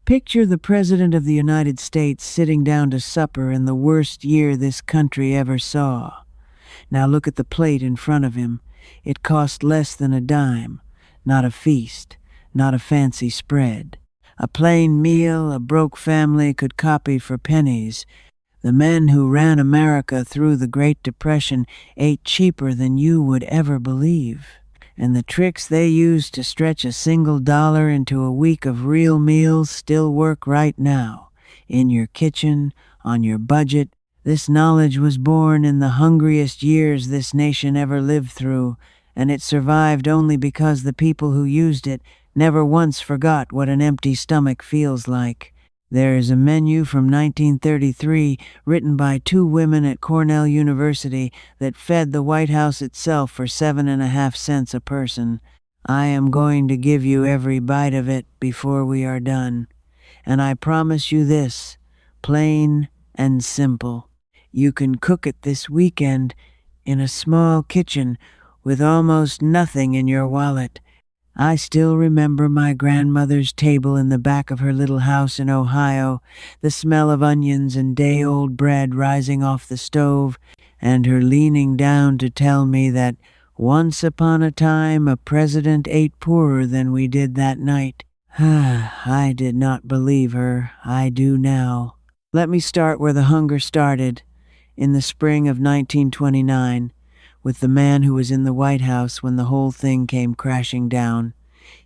Picture the President of the United States sitting down to supper in the worst year this country ever saw. Now look at the plate in front of him. It cost less than a dime. Not a feast, not a fancy spread. A plain meal a broke family could copy for pennies. The men who ran America through the Great Depression ate cheaper than you would ever believe. And the tricks they used to stretch a single dollar into a week of real meals still work right now. In your kitchen, on your budget. This knowledge was born in the hungriest years this nation ever lived through, and it survived only because the people who used it never once forgot what an empty stomach feels like. There is a menu from 1933 written by two women at Cornell University that fed the White House itself for 7.5 cents a person. I am going to give you every bite of it before we are done. And I promise you this, plain and simple. You can cook it this weekend in a small kitchen with almost nothing in your wallet. I still remember my grandmother's table in the back of her little house in Ohio, the smell of onions and day-old bread rising off the stove, and her leaning down to tell me that once upon a time a president ate poorer than we did that night. I did not believe her. I do now. Let me start where the hunger started, in the spring of 1929. With the man who was in the White House when the whole thing came crashing down.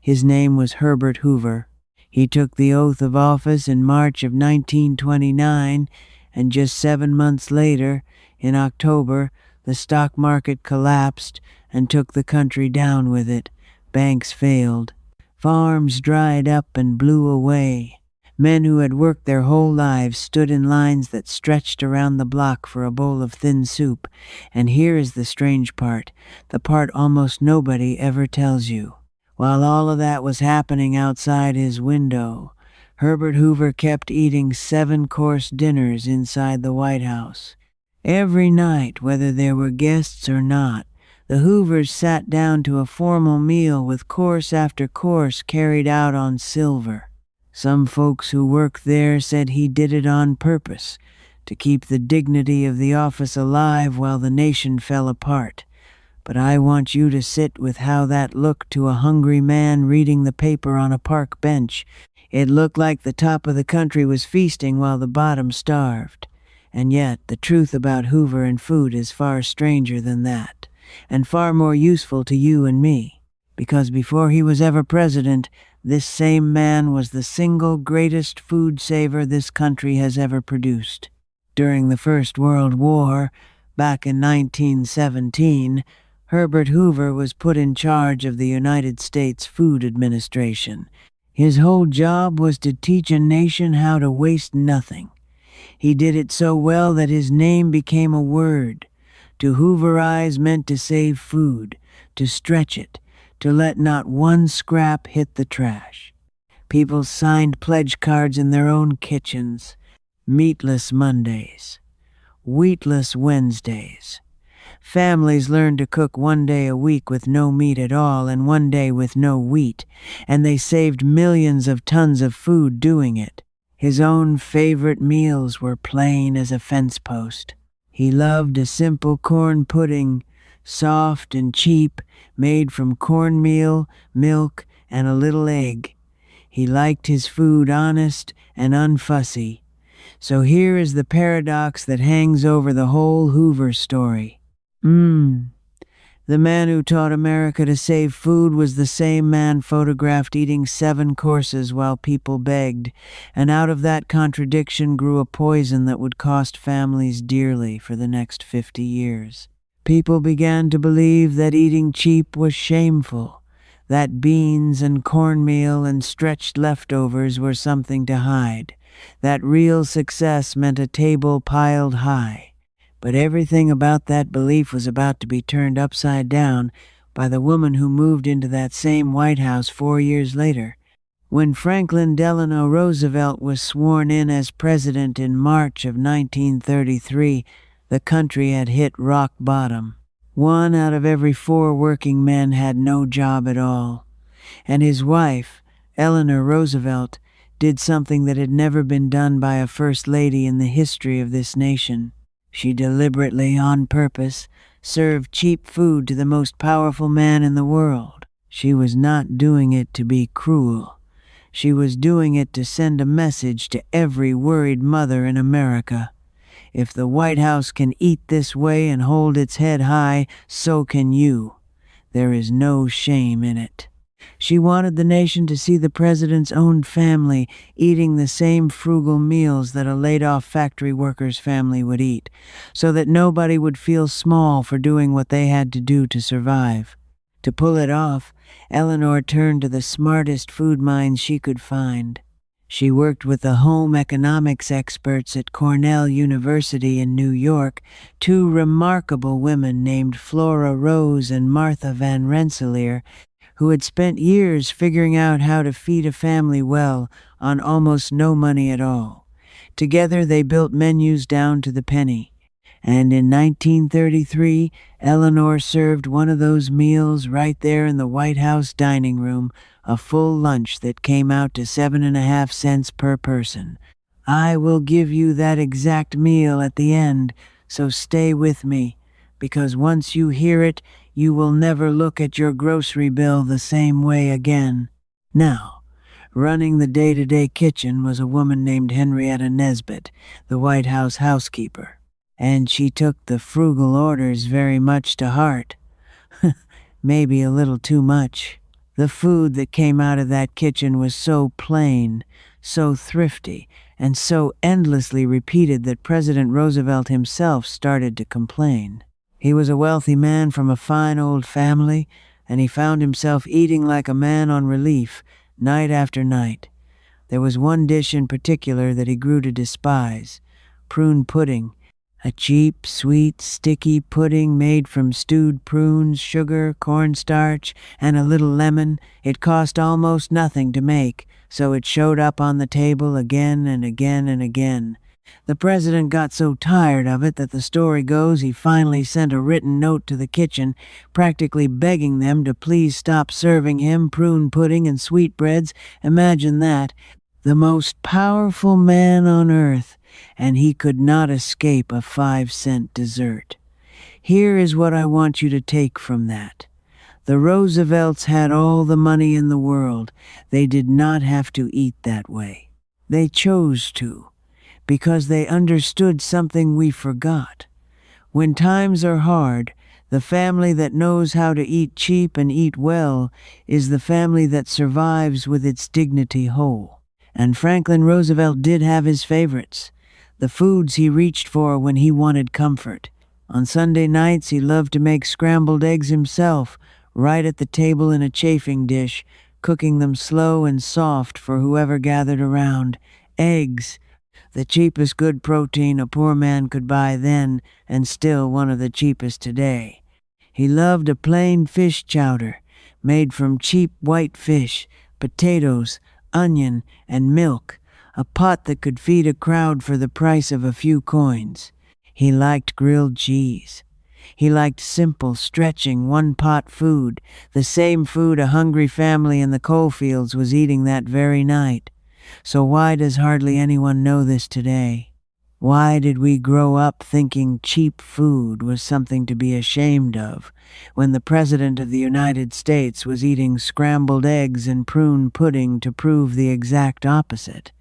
His name was Herbert Hoover. He took the oath of office in March of 1929, and just 7 months later, in October, the stock market collapsed and took the country down with it. Banks failed. Farms dried up and blew away. Men who had worked their whole lives stood in lines that stretched around the block for a bowl of thin soup. And here is the strange part, the part almost nobody ever tells you. While all of that was happening outside his window, Herbert Hoover kept eating 7-course dinners inside the White House. Every night, whether there were guests or not, the Hoovers sat down to a formal meal with course after course carried out on silver. Some folks who worked there said he did it on purpose, to keep the dignity of the office alive while the nation fell apart. But I want you to sit with how that looked to a hungry man reading the paper on a park bench. It looked like the top of the country was feasting while the bottom starved. And yet, the truth about Hoover and food is far stranger than that, and far more useful to you and me. Because before he was ever president, this same man was the single greatest food saver this country has ever produced. During the First World War, back in 1917, Herbert Hoover was put in charge of the United States Food Administration. His whole job was to teach a nation how to waste nothing. He did it so well that his name became a word. To Hooverize meant to save food, to stretch it, to let not one scrap hit the trash. People signed pledge cards in their own kitchens. Meatless Mondays. Wheatless Wednesdays. Families learned to cook 1 day a week with no meat at all and 1 day with no wheat, and they saved millions of tons of food doing it. His own favorite meals were plain as a fence post. He loved a simple corn pudding, soft and cheap, made from cornmeal, milk, and a little egg. He liked his food honest and unfussy. So here is the paradox that hangs over the whole Hoover story. The man who taught America to save food was the same man photographed eating 7 courses while people begged, and out of that contradiction grew a poison that would cost families dearly for the next 50 years. People began to believe that eating cheap was shameful, that beans and cornmeal and stretched leftovers were something to hide, that real success meant a table piled high. But everything about that belief was about to be turned upside down by the woman who moved into that same White House 4 years later. When Franklin Delano Roosevelt was sworn in as president in March of 1933, the country had hit rock bottom. 1 out of every 4 working men had no job at all. And his wife, Eleanor Roosevelt, did something that had never been done by a first lady in the history of this nation. She deliberately, on purpose, served cheap food to the most powerful man in the world. She was not doing it to be cruel. She was doing it to send a message to every worried mother in America. If the White House can eat this way and hold its head high, so can you. There is no shame in it. She wanted the nation to see the president's own family eating the same frugal meals that a laid-off factory worker's family would eat, so that nobody would feel small for doing what they had to do to survive. To pull it off, Eleanor turned to the smartest food minds she could find. She worked with the home economics experts at Cornell University in New York, two remarkable women named Flora Rose and Martha Van Rensselaer, who had spent years figuring out how to feed a family well on almost no money at all. Together they built menus down to the penny. And in 1933, Eleanor served one of those meals right there in the White House dining room, a full lunch that came out to 7.5 cents per person. I will give you that exact meal at the end, so stay with me, because once you hear it, you will never look at your grocery bill the same way again. Now, running the day-to-day kitchen was a woman named Henrietta Nesbitt, the White House housekeeper. And she took the frugal orders very much to heart. Maybe a little too much. The food that came out of that kitchen was so plain, so thrifty, and so endlessly repeated that President Roosevelt himself started to complain. He was a wealthy man from a fine old family, and he found himself eating like a man on relief, night after night. There was one dish in particular that he grew to despise: prune pudding. A cheap, sweet, sticky pudding made from stewed prunes, sugar, cornstarch, and a little lemon. It cost almost nothing to make, so it showed up on the table again and again and again. The president got so tired of it that the story goes he finally sent a written note to the kitchen, practically begging them to please stop serving him prune pudding and sweetbreads. Imagine that. The most powerful man on earth, and he could not escape a 5-cent dessert. Here is what I want you to take from that. The Roosevelts had all the money in the world. They did not have to eat that way. They chose to, because they understood something we forgot. When times are hard, the family that knows how to eat cheap and eat well is the family that survives with its dignity whole. And Franklin Roosevelt did have his favorites, the foods he reached for when he wanted comfort. On Sunday nights, he loved to make scrambled eggs himself, right at the table in a chafing dish, cooking them slow and soft for whoever gathered around. Eggs, the cheapest good protein a poor man could buy then, and still one of the cheapest today. He loved a plain fish chowder, made from cheap white fish, potatoes, onion, and milk, a pot that could feed a crowd for the price of a few coins. He liked grilled cheese. He liked simple, stretching, one-pot food, the same food a hungry family in the coalfields was eating that very night. So why does hardly anyone know this today? Why did we grow up thinking cheap food was something to be ashamed of, when the President of the United States was eating scrambled eggs and prune pudding to prove the exact opposite?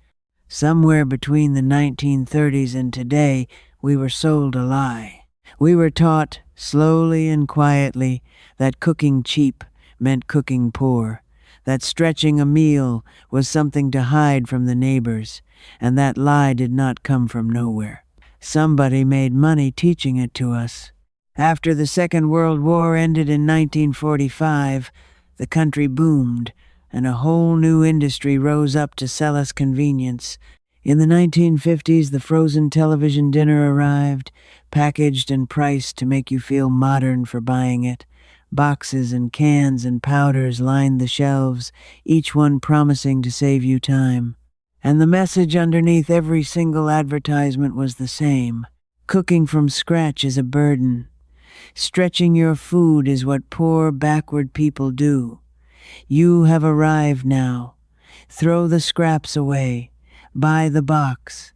Somewhere between the 1930s and today, we were sold a lie. We were taught, slowly and quietly, that cooking cheap meant cooking poor, that stretching a meal was something to hide from the neighbors, and that lie did not come from nowhere. Somebody made money teaching it to us. After the Second World War ended in 1945, the country boomed, and a whole new industry rose up to sell us convenience. In the 1950s, the frozen television dinner arrived, packaged and priced to make you feel modern for buying it. Boxes and cans and powders lined the shelves, each one promising to save you time. And the message underneath every single advertisement was the same: cooking from scratch is a burden. Stretching your food is what poor, backward people do. You have arrived now. Throw the scraps away. Buy the box.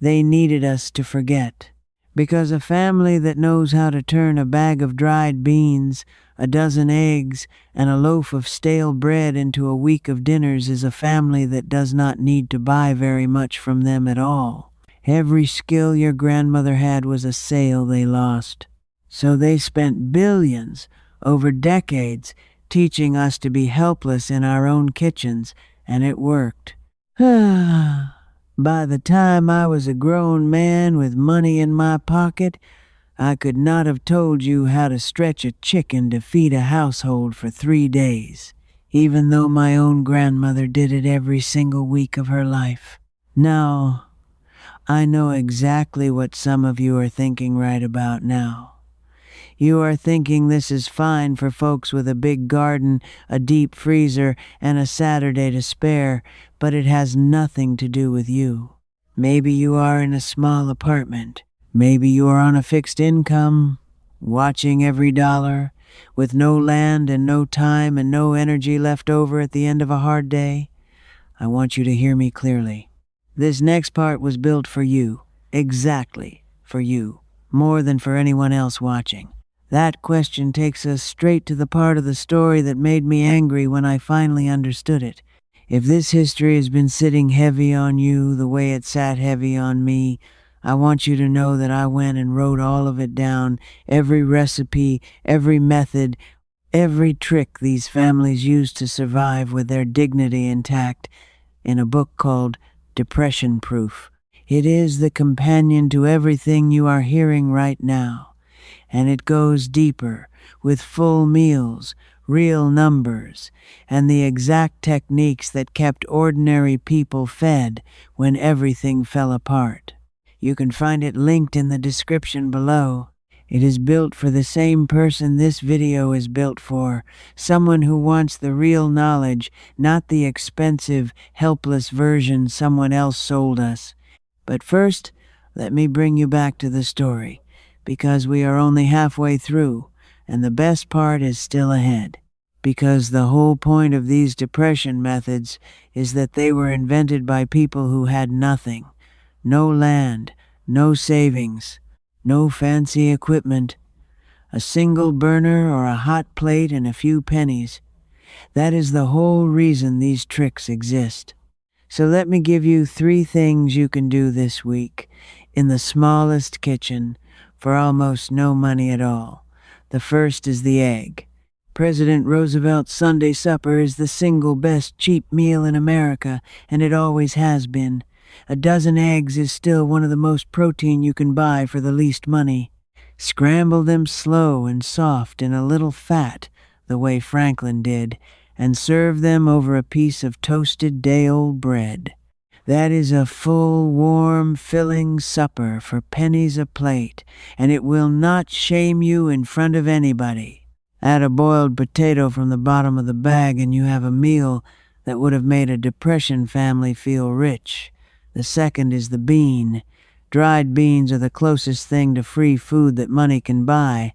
They needed us to forget. Because a family that knows how to turn a bag of dried beans, a dozen eggs, and a loaf of stale bread into a week of dinners is a family that does not need to buy very much from them at all. Every skill your grandmother had was a sale they lost. So they spent billions over decades teaching us to be helpless in our own kitchens, and it worked. By the time I was a grown man with money in my pocket, I could not have told you how to stretch a chicken to feed a household for 3 days, even though my own grandmother did it every single week of her life. Now, I know exactly what some of you are thinking right about now. You are thinking this is fine for folks with a big garden, a deep freezer, and a Saturday to spare, but it has nothing to do with you. Maybe you are in a small apartment. Maybe you are on a fixed income, watching every dollar, with no land and no time and no energy left over at the end of a hard day. I want you to hear me clearly. This next part was built for you, exactly for you, more than for anyone else watching. That question takes us straight to the part of the story that made me angry when I finally understood it. If this history has been sitting heavy on you the way it sat heavy on me, I want you to know that I went and wrote all of it down, every recipe, every method, every trick these families used to survive with their dignity intact, in a book called Depression Proof. It is the companion to everything you are hearing right now. And it goes deeper, with full meals, real numbers, and the exact techniques that kept ordinary people fed when everything fell apart. You can find it linked in the description below. It is built for the same person this video is built for, someone who wants the real knowledge, not the expensive, helpless version someone else sold us. But first, let me bring you back to the story, because we are only halfway through, and the best part is still ahead. Because the whole point of these depression methods is that they were invented by people who had nothing. No land, no savings, no fancy equipment, a single burner or a hot plate and a few pennies. That is the whole reason these tricks exist. So let me give you 3 things you can do this week, in the smallest kitchen, for almost no money at all. The first is the egg. President Roosevelt's Sunday supper is the single best cheap meal in America, and it always has been. A dozen eggs is still one of the most protein you can buy for the least money. Scramble them slow and soft in a little fat, the way Franklin did, and serve them over a piece of toasted day-old bread. That is a full, warm, filling supper for pennies a plate, and it will not shame you in front of anybody. Add a boiled potato from the bottom of the bag and you have a meal that would have made a depression family feel rich. The second is the bean. Dried beans are the closest thing to free food that money can buy.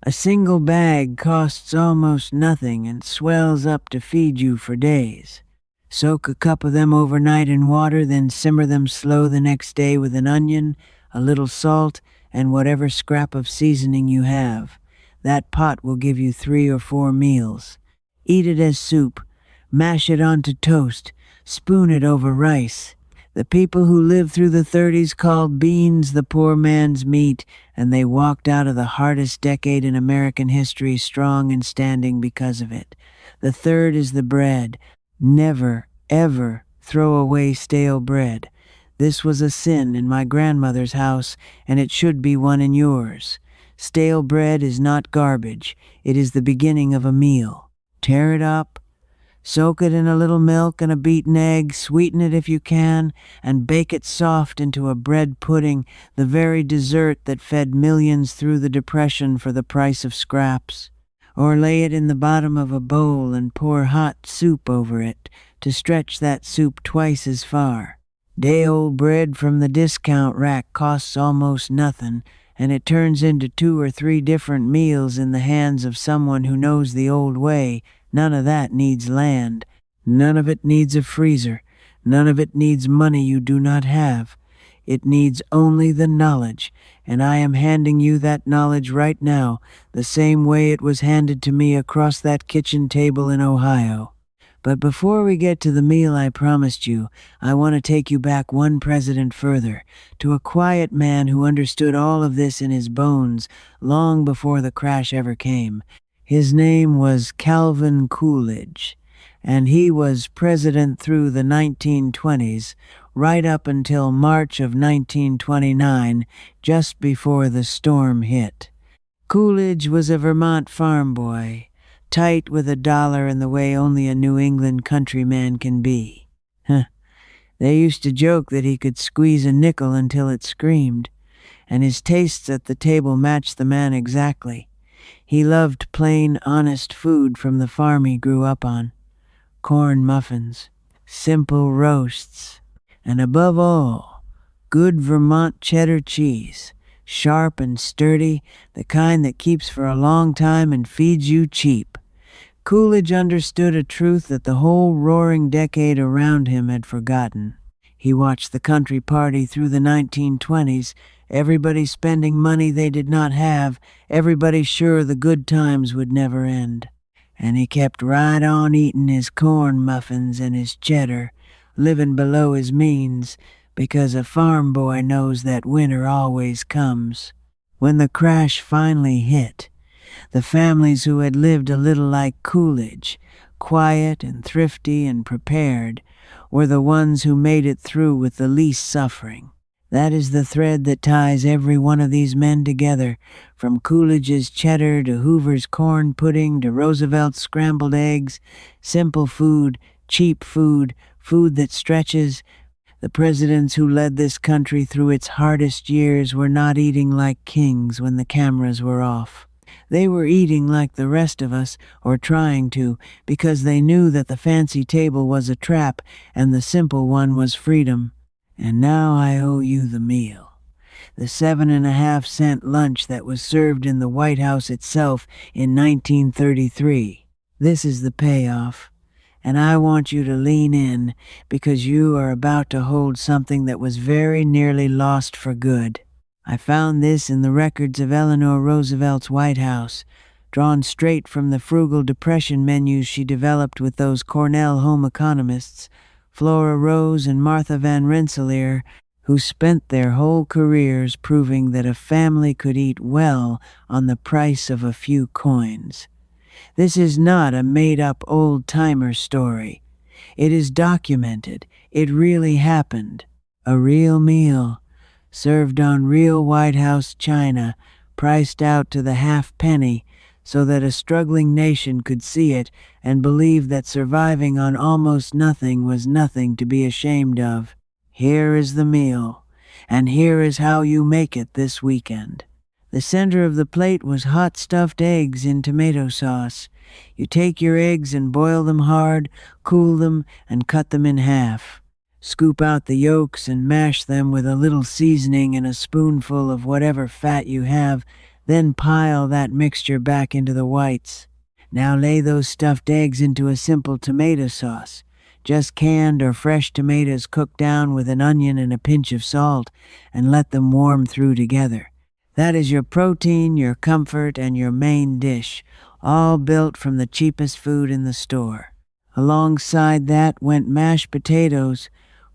A single bag costs almost nothing and swells up to feed you for days. Soak a cup of them overnight in water, then simmer them slow the next day with an onion, a little salt, and whatever scrap of seasoning you have. That pot will give you 3 or 4 meals. Eat it as soup. Mash it onto toast. Spoon it over rice. The people who lived through the 30s called beans the poor man's meat, and they walked out of the hardest decade in American history strong and standing because of it. The third is the bread. Never, ever throw away stale bread. This was a sin in my grandmother's house, and it should be one in yours. Stale bread is not garbage. It is the beginning of a meal. Tear it up, soak it in a little milk and a beaten egg, sweeten it if you can, and bake it soft into a bread pudding, the very dessert that fed millions through the Depression for the price of scraps. Or lay it in the bottom of a bowl and pour hot soup over it to stretch that soup twice as far. Day-old bread from the discount rack costs almost nothing, and it turns into 2 or 3 different meals in the hands of someone who knows the old way. None of that needs land. None of it needs a freezer. None of it needs money you do not have. It needs only the knowledge, and I am handing you that knowledge right now, the same way it was handed to me across that kitchen table in Ohio. But before we get to the meal I promised you, I want to take you back one president further, to a quiet man who understood all of this in his bones long before the crash ever came. His name was Calvin Coolidge, and he was president through the 1920s, right up until March of 1929, just before the storm hit. Coolidge was a Vermont farm boy, tight with $1 in the way only a New England countryman can be. They used to joke that he could squeeze a nickel until it screamed, and his tastes at the table matched the man exactly. He loved plain, honest food from the farm he grew up on. Corn muffins, simple roasts, and above all, good Vermont cheddar cheese, sharp and sturdy, the kind that keeps for a long time and feeds you cheap. Coolidge understood a truth that the whole roaring decade around him had forgotten. He watched the country party through the 1920s, everybody spending money they did not have, everybody sure the good times would never end. And he kept right on eating his corn muffins and his cheddar, living below his means, because a farm boy knows that winter always comes. When the crash finally hit, the families who had lived a little like Coolidge, quiet and thrifty and prepared, were the ones who made it through with the least suffering. That is the thread that ties every one of these men together, from Coolidge's cheddar to Hoover's corn pudding to Roosevelt's scrambled eggs. Simple food, cheap food, food that stretches. The presidents who led this country through its hardest years were not eating like kings when the cameras were off. They were eating like the rest of us, or trying to, because they knew that the fancy table was a trap and the simple one was freedom. And now I owe you the meal. The 7.5-cent lunch that was served in the White House itself in 1933. This is the payoff. And I want you to lean in, because you are about to hold something that was very nearly lost for good. I found this in the records of Eleanor Roosevelt's White House, drawn straight from the frugal depression menus she developed with those Cornell home economists, Flora Rose and Martha Van Rensselaer, who spent their whole careers proving that a family could eat well on the price of a few coins. This is not a made-up old-timer story. It is documented. It really happened. A real meal, served on real White House china, priced out to the half-penny, so that a struggling nation could see it and believe that surviving on almost nothing was nothing to be ashamed of. Here is the meal, and here is how you make it this weekend. The center of the plate was hot stuffed eggs in tomato sauce. You take your eggs and boil them hard, cool them, and cut them in half. Scoop out the yolks and mash them with a little seasoning and a spoonful of whatever fat you have, then pile that mixture back into the whites. Now lay those stuffed eggs into a simple tomato sauce. Just canned or fresh tomatoes cooked down with an onion and a pinch of salt, and let them warm through together. That is your protein, your comfort, and your main dish, all built from the cheapest food in the store. Alongside that went mashed potatoes,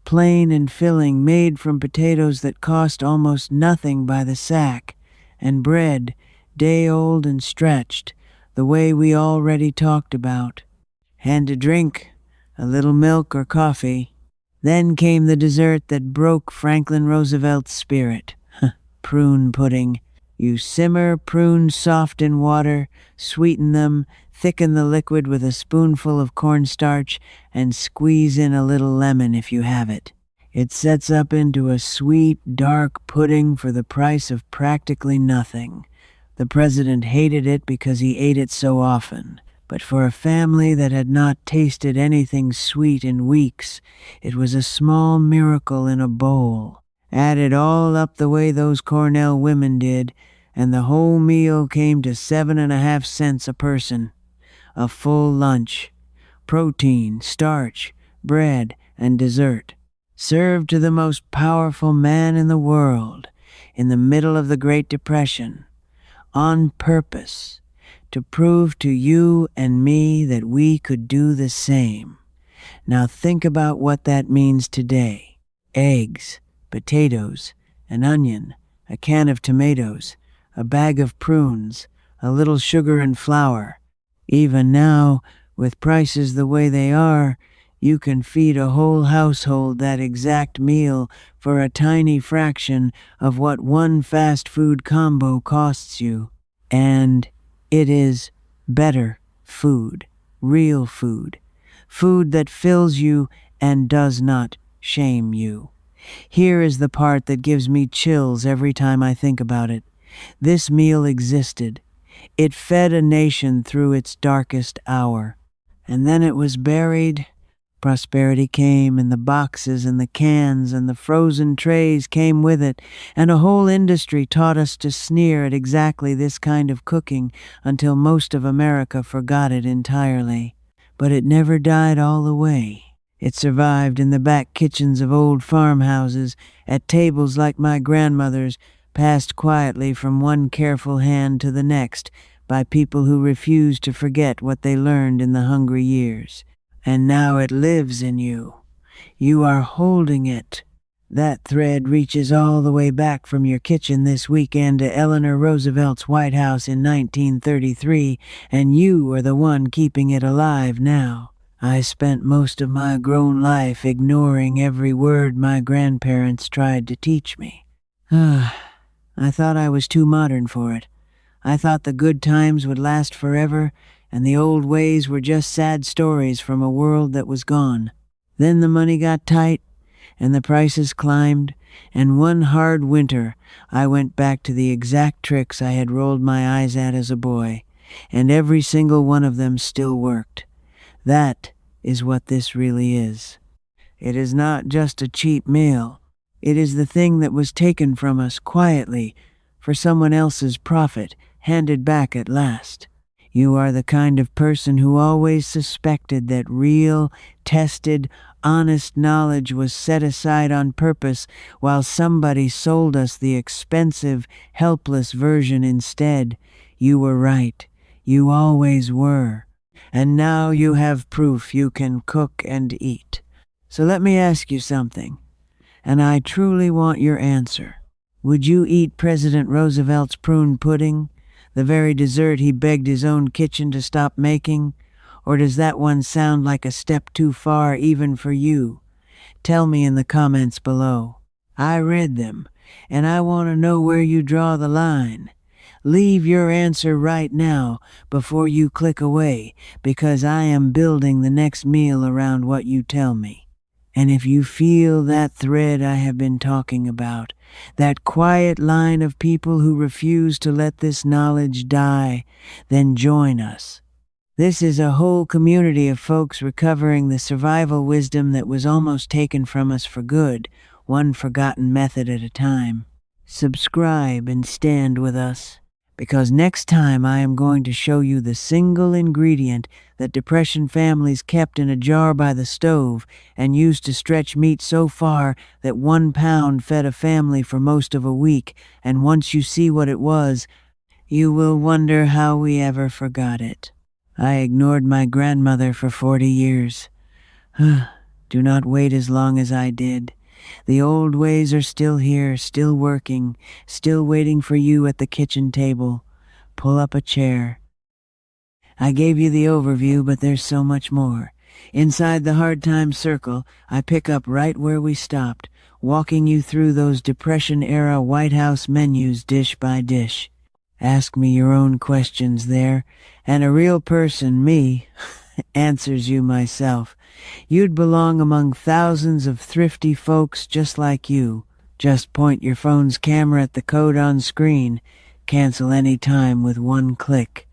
plain and filling, made from potatoes that cost almost nothing by the sack, and bread, day-old and stretched, the way we already talked about. And to drink, a little milk or coffee. Then came the dessert that broke Franklin Roosevelt's spirit. Prune pudding. You simmer prunes soft in water, sweeten them, thicken the liquid with a spoonful of cornstarch, and squeeze in a little lemon if you have it. It sets up into a sweet, dark pudding for the price of practically nothing. The president hated it because he ate it so often. But for a family that had not tasted anything sweet in weeks, it was a small miracle in a bowl. Add it all up the way those Cornell women did, and the whole meal came to 7.5 cents a person. A full lunch. protein, starch, bread, and dessert. Served to the most powerful man in the world, in the middle of the Great Depression, on purpose, to prove to you and me that we could do the same. Now think about what that means today. Eggs, potatoes, an onion, a can of tomatoes, a bag of prunes, a little sugar and flour. Even now, with prices the way they are, you can feed a whole household that exact meal for a tiny fraction of what one fast food combo costs you. And it is better food, real food, food that fills you and does not shame you. Here is the part that gives me chills every time I think about it. This meal existed. It fed a nation through its darkest hour. And then it was buried. Prosperity came, and the boxes and the cans and the frozen trays came with it, and a whole industry taught us to sneer at exactly this kind of cooking until most of America forgot it entirely. But it never died all the way. It survived in the back kitchens of old farmhouses, at tables like my grandmother's, passed quietly from one careful hand to the next by people who refused to forget what they learned in the hungry years. And now it lives in you. You are holding it. That thread reaches all the way back from your kitchen this weekend to Eleanor Roosevelt's White House in 1933, and you are the one keeping it alive now. I spent most of my grown life ignoring every word my grandparents tried to teach me. I thought I was too modern for it. I thought the good times would last forever, and the old ways were just sad stories from a world that was gone. Then the money got tight, and the prices climbed, and one hard winter I went back to the exact tricks I had rolled my eyes at as a boy, and every single one of them still worked. That is what this really is. It is not just a cheap meal. It is the thing that was taken from us quietly for someone else's profit, handed back at last. You are the kind of person who always suspected that real, tested, honest knowledge was set aside on purpose while somebody sold us the expensive, helpless version instead. You were right. You always were. And now you have proof you can cook and eat. So let me ask you something, and I truly want your answer. Would you eat President Roosevelt's prune pudding? The very dessert he begged his own kitchen to stop making? Or does that one sound like a step too far even for you? Tell me in the comments below. I read them, and I want to know where you draw the line. Leave your answer right now before you click away, because I am building the next meal around what you tell me. And if you feel that thread I have been talking about, that quiet line of people who refuse to let this knowledge die, then join us. This is a whole community of folks recovering the survival wisdom that was almost taken from us for good, one forgotten method at a time. Subscribe and stand with us, because next time I am going to show you the single ingredient that Depression families kept in a jar by the stove and used to stretch meat so far that 1 pound fed a family for most of a week, and once you see what it was, you will wonder how we ever forgot it. I ignored my grandmother for 40 years. Do not wait as long as I did. The old ways are still here, still working, still waiting for you at the kitchen table. Pull up a chair. I gave you the overview, but there's so much more. Inside the hard times circle, I pick up right where we stopped, walking you through those Depression-era White House menus dish by dish. Ask me your own questions there, and a real person, me, answers you myself. You'd belong among thousands of thrifty folks just like you. Just point your phone's camera at the code on screen. Cancel any time with one click.